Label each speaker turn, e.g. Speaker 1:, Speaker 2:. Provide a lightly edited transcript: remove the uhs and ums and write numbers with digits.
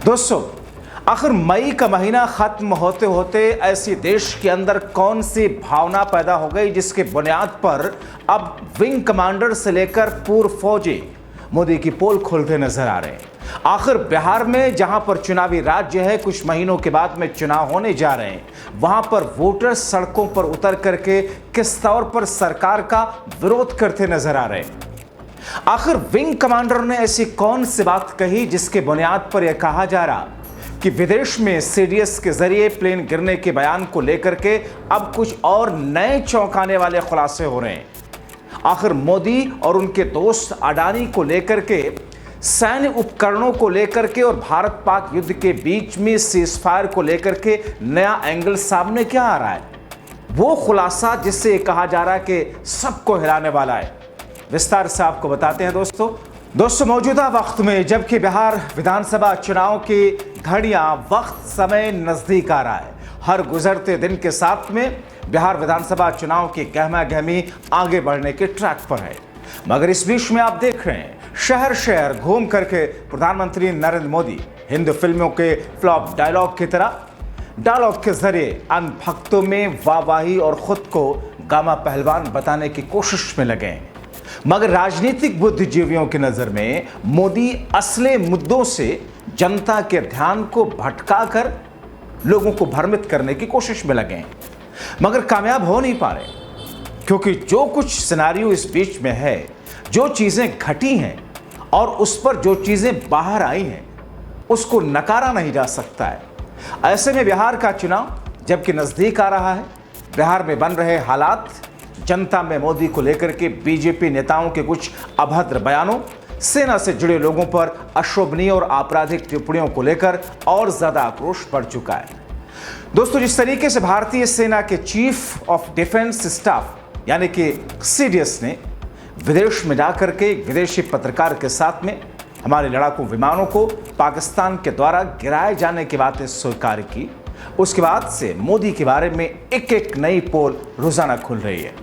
Speaker 1: दोस्तों, आखिर मई का महीना खत्म होते होते ऐसी देश के अंदर कौन सी भावना पैदा हो गई जिसके बुनियाद पर अब विंग कमांडर से लेकर पूर्व फौजी मोदी की पोल खोलते नजर आ रहे हैं। आखिर बिहार में जहां पर चुनावी राज्य है, कुछ महीनों के बाद में चुनाव होने जा रहे हैं, वहां पर वोटर सड़कों पर उतर करके किस तौर पर सरकार का विरोध करते नजर आ रहे हैं। आखिर विंग कमांडर ने ऐसी कौन सी बात कही जिसके बुनियाद पर यह कहा जा रहा कि विदेश में सीडीएस के जरिए प्लेन गिरने के बयान को लेकर के अब कुछ और नए चौंकाने वाले खुलासे हो रहे हैं। आखिर मोदी और उनके दोस्त अडानी को लेकर के, सैन्य उपकरणों को लेकर के और भारत पाक युद्ध के बीच में सीजफायर को लेकर के नया एंगल सामने क्या आ रहा है, वो खुलासा जिससे कहा जा रहा है कि सबको हिलाने वाला है। विस्तार से आपको बताते हैं दोस्तों, मौजूदा वक्त में जबकि बिहार विधानसभा चुनाव की घड़ियां वक्त समय नजदीक आ रहा है, हर गुजरते दिन के साथ में बिहार विधानसभा चुनाव की गहमा गहमी आगे बढ़ने के ट्रैक पर है। मगर इस बीच में आप देख रहे हैं शहर शहर घूम करके प्रधानमंत्री नरेंद्र मोदी हिंदी फिल्मों के फ्लॉप डायलॉग की तरह डायलॉग के जरिए अनभक्तों में वाहवाही और खुद को गामा पहलवान बताने की कोशिश में लगे हैं। मगर राजनीतिक बुद्धिजीवियों की नजर में मोदी असली मुद्दों से जनता के ध्यान को भटकाकर लोगों को भ्रमित करने की कोशिश में लगे हैं, मगर कामयाब हो नहीं पा रहे, क्योंकि जो कुछ सिनेरियो इस बीच में है, जो चीजें घटी हैं और उस पर जो चीजें बाहर आई हैं, उसको नकारा नहीं जा सकता है। ऐसे में बिहार का चुनाव जबकि नजदीक आ रहा है, बिहार में बन रहे हालात, जनता में मोदी को लेकर के बीजेपी नेताओं के कुछ अभद्र बयानों, सेना से जुड़े लोगों पर अशोभनीय और आपराधिक टिप्पणियों को लेकर और ज्यादा आक्रोश बढ़ चुका है। दोस्तों, जिस तरीके से भारतीय सेना के चीफ ऑफ डिफेंस स्टाफ यानी कि सीडीएस ने विदेश में जाकर के विदेशी पत्रकार के साथ में हमारे लड़ाकू विमानों को पाकिस्तान के द्वारा गिराए जाने की बातें स्वीकार की, उसके बाद से मोदी के बारे में एक एक नई पोल रोजाना खुल रही है।